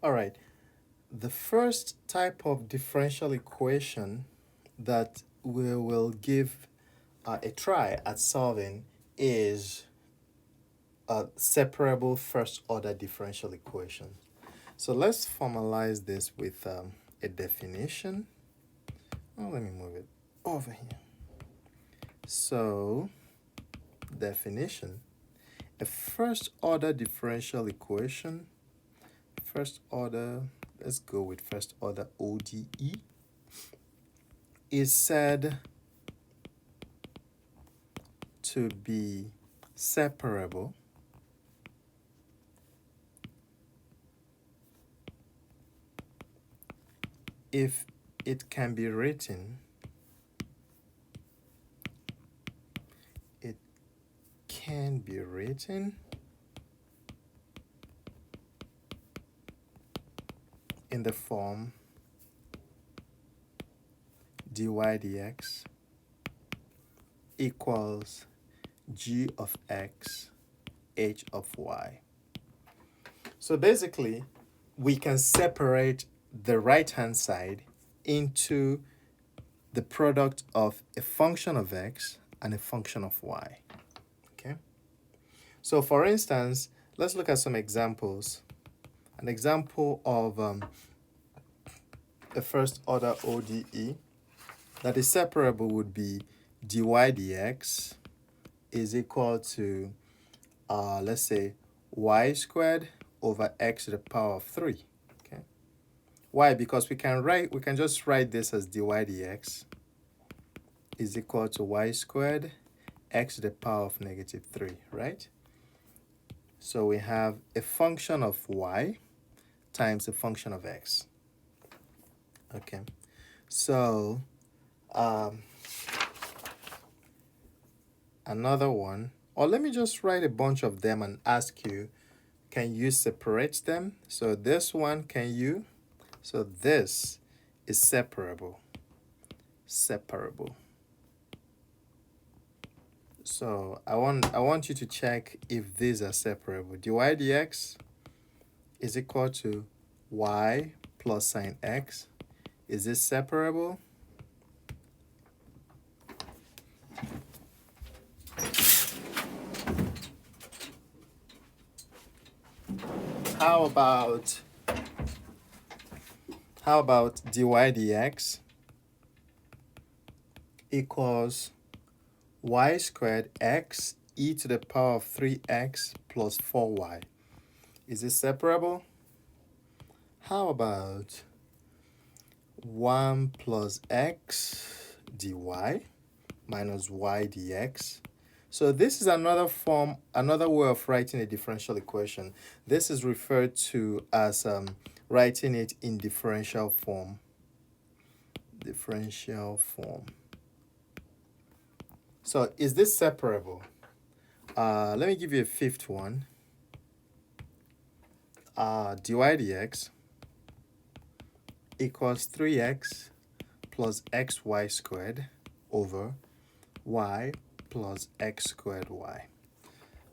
All right. The first type of differential equation that we will give a try at solving is a separable first order differential equation. So let's formalize this with a definition. Oh, let me move it over here. So, definition, a first order differential equation, first order, let's go with first order ODE, is said to be separable if it can be written, it can be written in the form dy dx equals g of x h of y. So basically, we can separate the right-hand side into the product of a function of x and a function of y. Okay? So for instance, let's look at some examples. An example of a first order ODE that is separable would be dy dx is equal to, let's say, y squared over x to the power of 3. Okay. Why? Because we can just write this as dy dx is equal to y squared x to the power of negative 3, right? So we have a function of y times a function of x. Okay. So another one, or let me just write a bunch of them and ask you, can you separate them? So this one, can you? So this is separable. Separable. So I want you to check if these are separable. Dy dx is equal to y plus sine x. Is this separable? How about dy dx equals y squared x e to the power of 3x plus 4y. Is this separable? How about 1 plus x dy minus y dx? So this is another way of writing a differential equation. This is referred to as writing it in differential form. Differential form. So is this separable? Let me give you a fifth one. Dy dx equals 3x plus xy squared over y plus x squared y.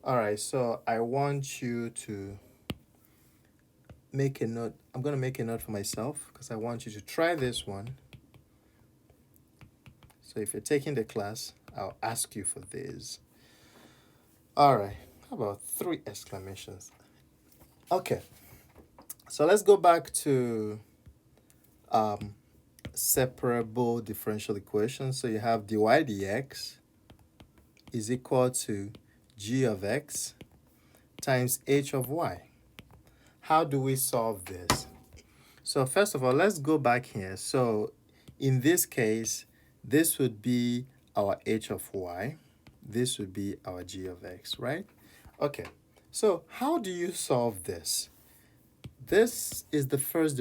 All right, so I want you to make a note. I'm going to make a note for myself because I want you to try this one. So if you're taking the class, I'll ask you for this. All right, how about 3 exclamations? Okay, so let's go back to separable differential equations. So you have dy dx is equal to g of x times h of y. How do we solve this? So first of all, let's go back here. So in this case, this would be our h of y. This would be our g of x, right? Okay, so how do you solve this? This is the first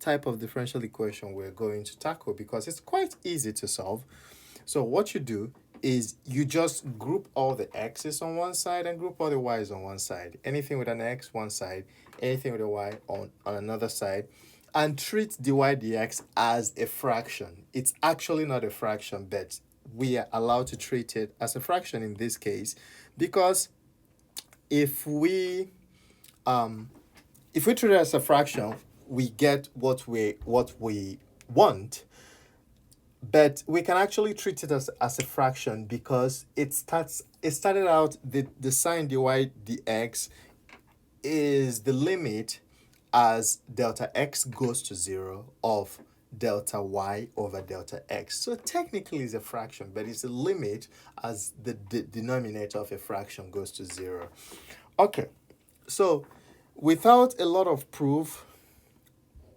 type of differential equation we're going to tackle because it's quite easy to solve. So what you do is you just group all the x's on one side and group all the y's on one side. Anything with an x one side, anything with a y on another side, and treat dy dx as a fraction. It's actually not a fraction, but we are allowed to treat it as a fraction in this case because if we if we treat it as a fraction, we get what we want, but we can actually treat it as a fraction because it started out the sine dy dx is the limit as delta x goes to 0 of delta y over delta x. So technically it's a fraction, but it's a limit as the denominator of a fraction goes to 0. Okay, so without a lot of proof,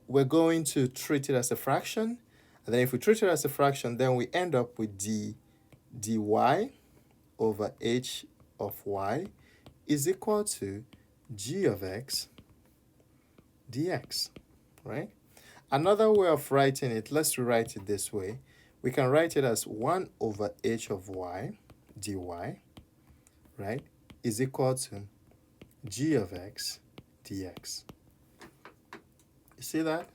we're going to treat it as a fraction. And then if we treat it as a fraction, then we end up with dy over h of y is equal to g of x dx, right? Another way of writing it, let's rewrite it this way. We can write it as 1 over h of y dy, right, is equal to g of x dx. You see that?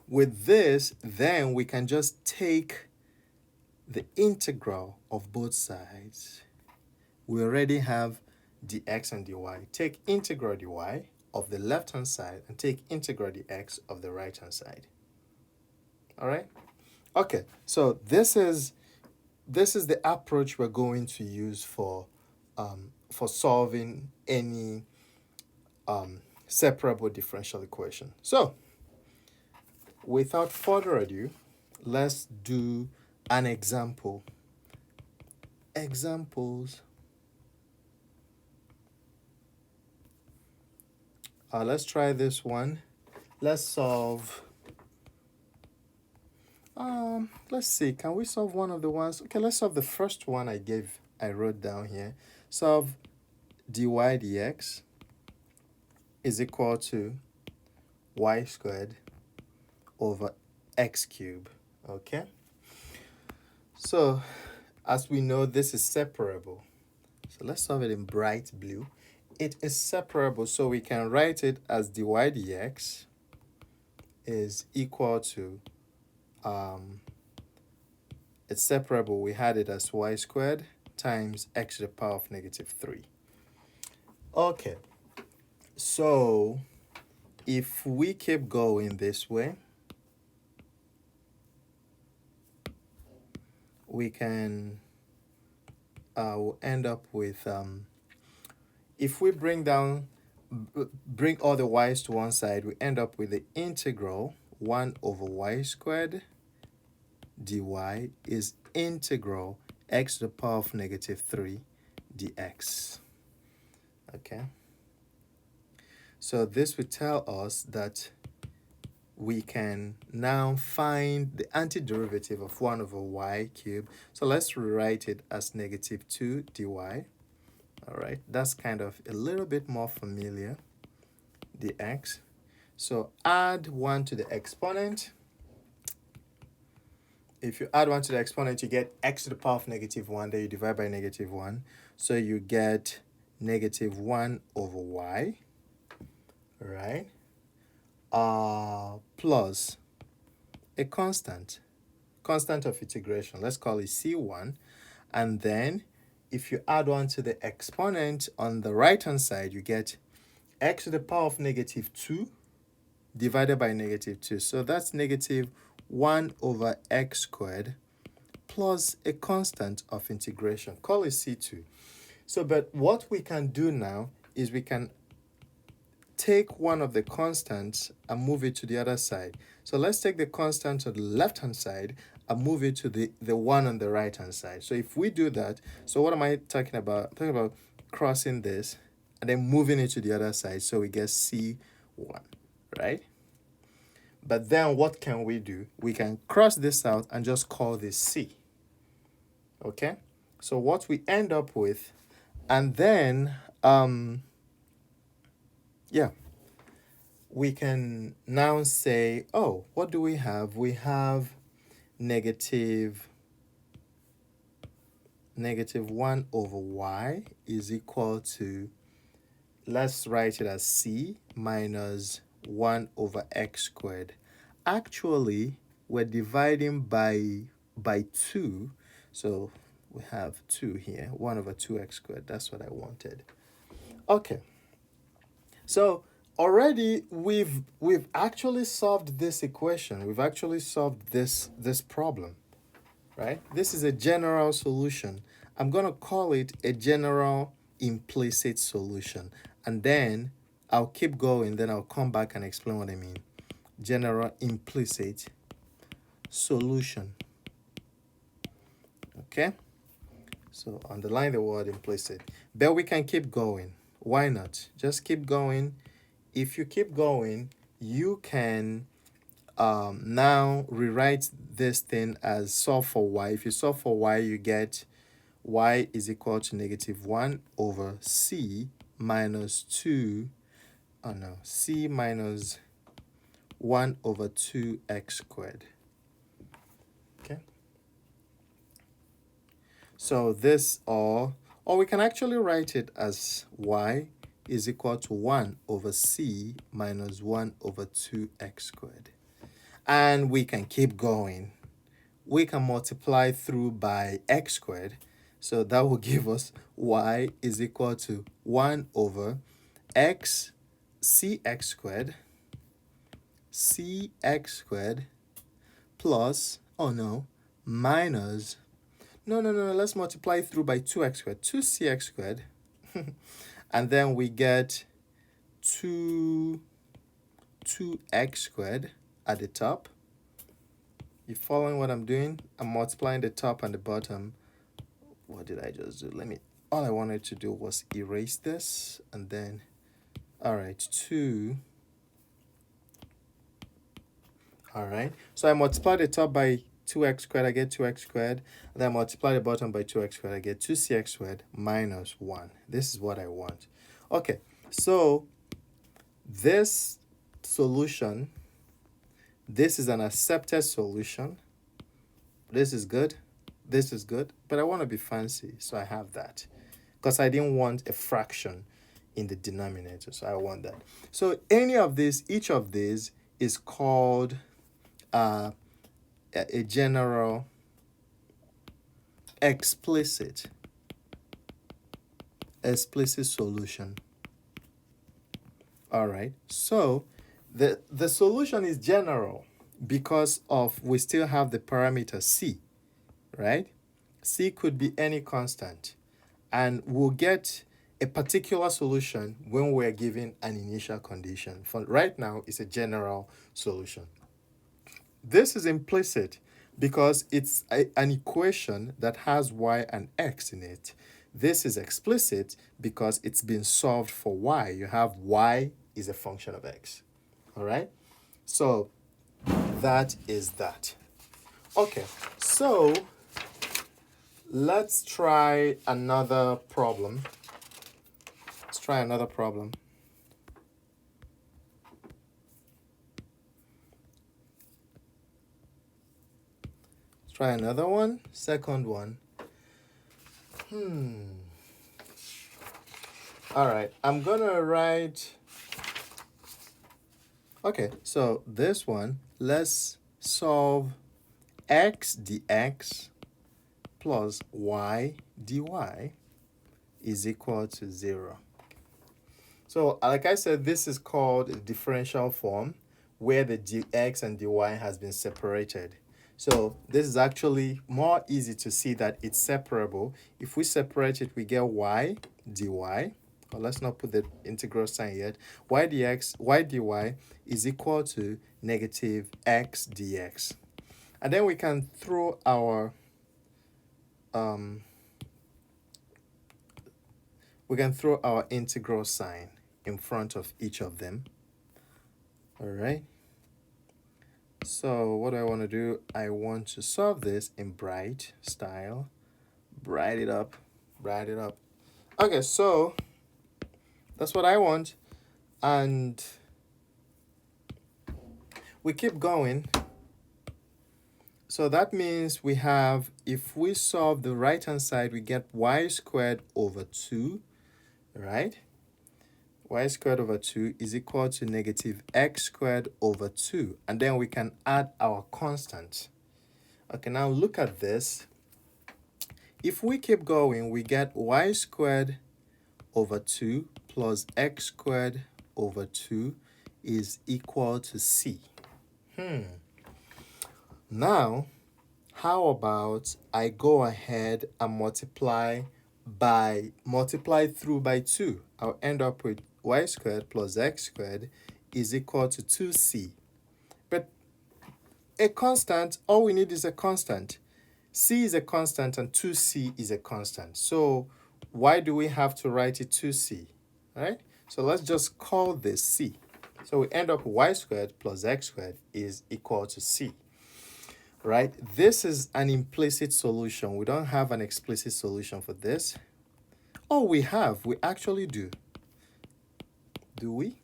With this, then we can just take the integral of both sides. We already have dx and dy. Take integral dy of the left-hand side and take integral dx of the right-hand side. All right? Okay, so this is the approach we're going to use for solving any separable differential equation. So, without further ado, let's do an example. Examples. Let's try this one. Let's solve. Let's see. Can we solve one of the ones? Okay, let's solve the first one I wrote down here. Solve dy dx is equal to y squared over x cubed. Okay. So, as we know, this is separable. So let's solve it in bright blue. It is separable, so we can write it as dy dx is equal to, it's separable. We had it as y squared times x to the power of -3. Okay, so if we keep going this way, we can we'll end up with, if we bring all the y's to one side, we end up with the integral 1 over y squared dy is integral x to the power of -3 dx. Okay. So this would tell us that we can now find the antiderivative of 1 over y cubed. So let's rewrite it as -2 dy. All right, that's kind of a little bit more familiar, dx. So add 1 to the exponent. If you add 1 to the exponent, you get x to the power of -1. Then you divide by -1. So you get -1 over y, right? Plus a constant of integration. Let's call it C1. And then if you add 1 to the exponent on the right-hand side, you get x to the power of -2 divided by -2. So that's -1 over x squared plus a constant of integration. Call it C2. So, but what we can do now is we can take one of the constants and move it to the other side. So let's take the constant to the left-hand side and move it to the one on the right-hand side. So if we do that, so what am I talking about? I'm talking about crossing this and then moving it to the other side. So we get C1, right? But then what can we do? We can cross this out and just call this C. Okay? So what we end up with, and then, we can now say, oh, what do we have? We have -1 over y is equal to, let's write it as C minus 1 over x squared. Actually, we're dividing by 2, so we have 2 here, 1 over 2x squared. That's what I wanted. Okay, so already we've actually solved this equation. We've actually solved this problem, right? This is a general solution. I'm going to call it a general implicit solution. And then I'll keep going, then I'll come back and explain what I mean. General implicit solution. Okay? So underline the word implicit. But we can keep going. Why not? Just keep going. If you keep going, you can now rewrite this thing as solve for y. If you solve for y, you get y is equal to negative 1 over c minus 2, oh no, c minus 1 over 2x squared. Okay. So this, or we can actually write it as y is equal to 1 over c minus 1 over 2x squared. And we can keep going. We can multiply through by x squared. So that will give us y is equal to 1 over x cx squared plus, oh no, minus, no, let's multiply through by 2x squared, 2cx squared. And then we get 2x squared at the top. You following what I'm doing? I'm multiplying the top and the bottom. What did I just do? All I wanted to do was erase this, and then, all right, 2. All right, so I multiply the top by 2x squared, I get 2x squared. And then I multiply the bottom by 2x squared, I get 2cx squared minus 1. This is what I want. Okay, so this solution, this is an accepted solution. This is good. This is good. But I want to be fancy, so I have that. Because I didn't want a fraction in the denominator, so I want that. So any of these, each of these is called a general explicit solution. All right, so the solution is general because of we still have the parameter c, right? C could be any constant, and we'll get a particular solution when we're given an initial condition. For right now, it's a general solution. This is implicit because it's an equation that has y and x in it. This is explicit because it's been solved for y. You have y is a function of x. All right? So that is that. Okay, so let's try another problem. Let's try another problem. Try another one, second one. All right, I'm gonna write, okay, so this one, let's solve x dx plus y dy is equal to 0. So like I said, this is called a differential form where the dx and dy has been separated. So this is actually more easy to see that it's separable. If we separate it, we get y dy. Well, let's not put the integral sign yet. Y dx, y dy is equal to negative x dx. And then we can throw our integral sign in front of each of them. All right. So what do I want to do? I want to solve this in bright style. Bright it up. Okay, so that's what I want. And we keep going. So that means we have, if we solve the right-hand side, we get y squared over 2, right? Y squared over 2 is equal to negative x squared over 2. And then we can add our constant. Okay, now look at this. If we keep going, we get y squared over 2 plus x squared over 2 is equal to C. Now, how about I go ahead and multiply through by 2. I'll end up with y squared plus x squared is equal to 2c. But a constant, all we need is a constant. C is a constant and 2c is a constant. So why do we have to write it 2c? Right? So let's just call this c. So we end up with y squared plus x squared is equal to c. Right? This is an implicit solution. We don't have an explicit solution for this. Oh, we actually do. Do we?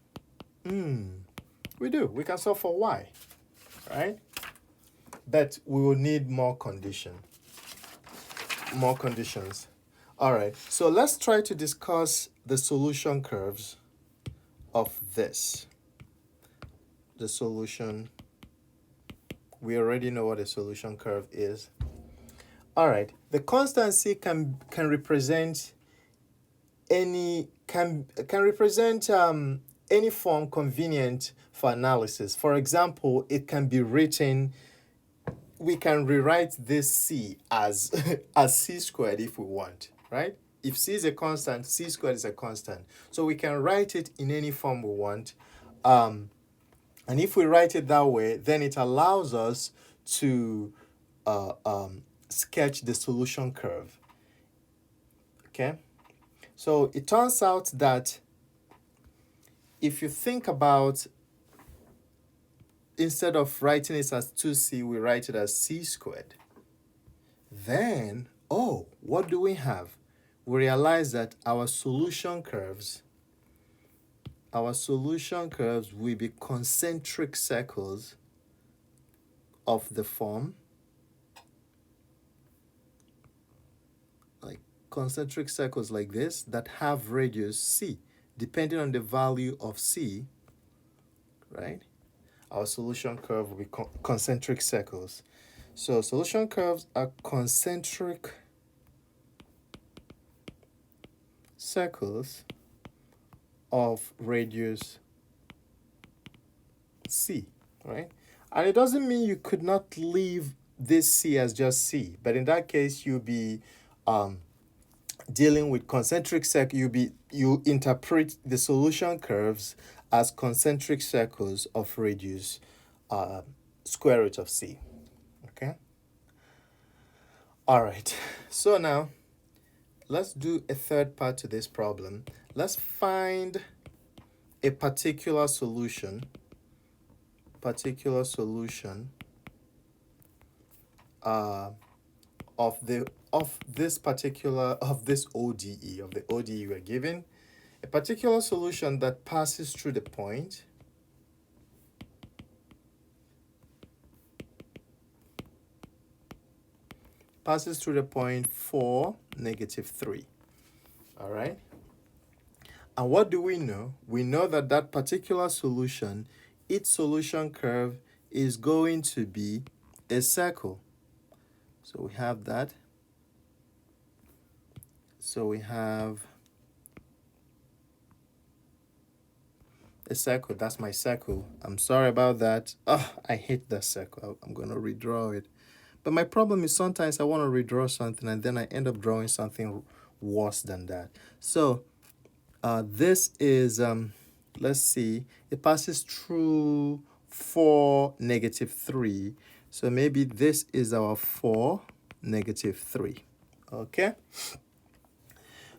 We do. We can solve for y, right? But we will need more conditions. All right, so let's try to discuss the solution curves of this. The solution, we already know what a solution curve is. All right, the constant C can represent any any form convenient for analysis. For example, it can be written, we can rewrite this C as C squared if we want, right? If C is a constant, C squared is a constant. So we can write it in any form we want. And if we write it that way, then it allows us to sketch the solution curve. Okay? So it turns out that if you think about, instead of writing it as 2c, we write it as c squared. Then, what do we have? We realize that our solution curves will be concentric circles of the form, like concentric circles like this, that have radius c. Depending on the value of c, right? Our solution curve will be concentric circles. So solution curves are concentric circles of radius c, right? And it doesn't mean you could not leave this c as just c, but in that case, you'll be dealing with concentric circle. You interpret the solution curves as concentric circles of radius square root of c. Okay? All right. So now, let's do a third part to this problem. Let's find a particular solution of this ODE, of the ODE we're given, a particular solution that passes through the point passes through the point 4, -3. All right? And what do we know? We know that that particular solution, its solution curve is going to be a circle. So we have that. So we have a circle. That's my circle. I'm sorry about that. Oh, I hate that circle. I'm going to redraw it. But my problem is sometimes I want to redraw something and then I end up drawing something worse than that. So this is, let's see, it passes through 4, -3. So maybe this is our 4, -3. Okay?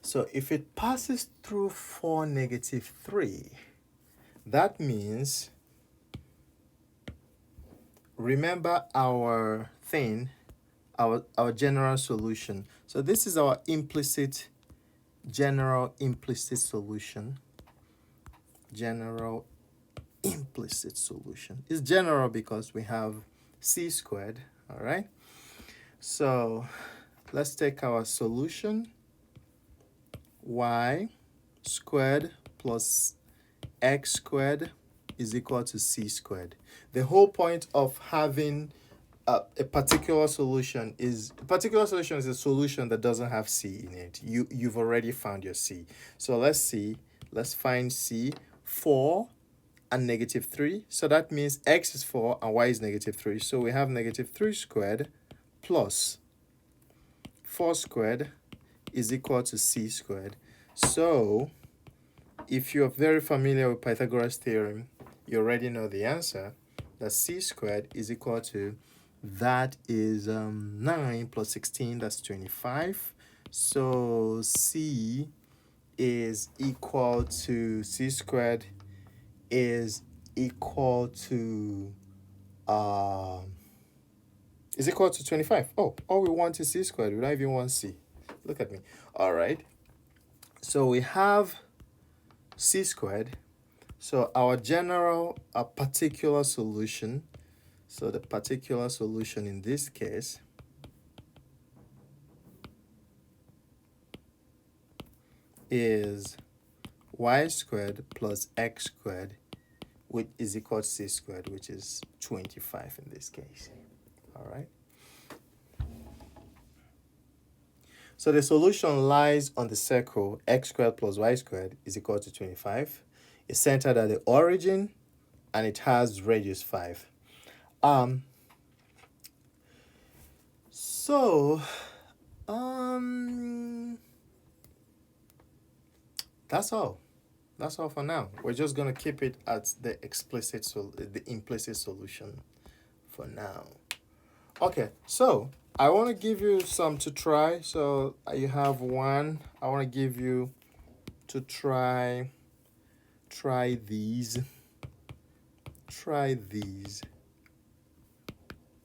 So if it passes through 4, -3, that means, remember our thing, our general solution. So this is our general implicit solution. General implicit solution. It's general because we have c squared, all right? So let's take our solution, y squared plus x squared is equal to c squared. The whole point of having a particular solution is a solution that doesn't have c in it. You've already found your c. So let's find c 4 and negative 3. So that means x is 4 and y is negative 3. So we have negative 3 squared plus 4 squared is equal to c squared. So if you're very familiar with Pythagoras theorem, you already know the answer, that c squared is equal to, that is 9 plus 16, that's 25. So c is equal to, c squared is equal to 25. Oh, all we want is c squared. We don't even want c. Look at me. All right. So we have c squared. So our general, particular solution, so the particular solution in this case is y squared plus x squared, which is equal to c squared, which is 25 in this case. All right. So the solution lies on the circle x squared plus y squared is equal to 25. It's centered at the origin and it has radius 5. That's all. That's all for now. We're just going to keep it at the implicit solution for now. Okay, so I want to give you some to try. So you have one. I want to give you to try these. Try these.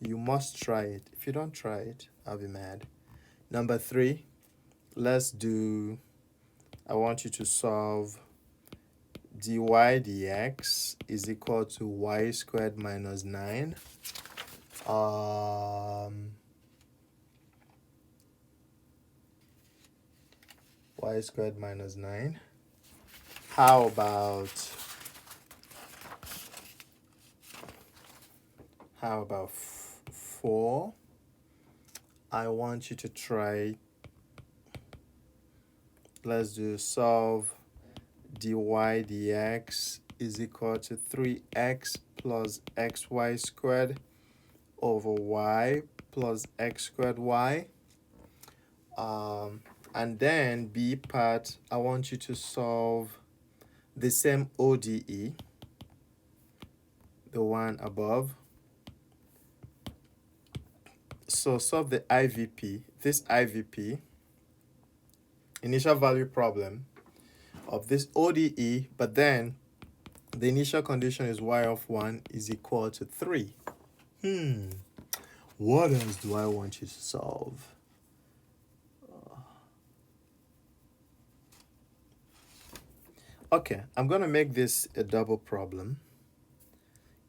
You must try it. If you don't try it, I'll be mad. Number 3, let's do, I want you to solve dy dx is equal to y squared minus 9. Y squared minus 9. How about 4? I want you to try, let's do solve dy dx is equal to 3x plus xy squared over y plus x squared y. And then B part, I want you to solve the same ODE, the one above. So solve the IVP, this IVP, initial value problem of this ODE, but then the initial condition is y of 1 is equal to 3. What else do I want you to solve? Okay, I'm going to make this a double problem.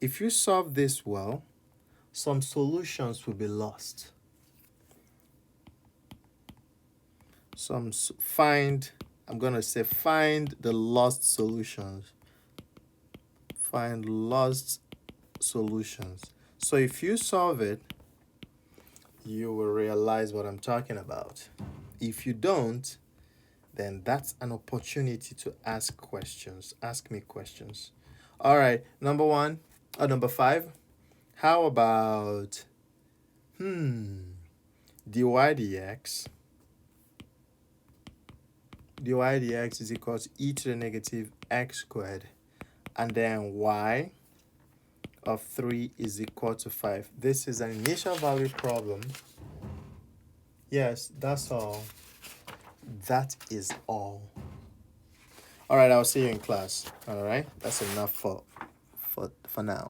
If you solve this well, some solutions will be lost. I'm going to say find the lost solutions. Find lost solutions. So if you solve it, you will realize what I'm talking about. If you don't, then that's an opportunity to ask questions. Ask me questions. All right, number 5. How about dy dx? Dy dx is equal to e to the negative x squared, and then y of 3 is equal to 5. This is an initial value problem. Yes, that's all. That is all. All right, I'll see you in class. All right, that's enough for now.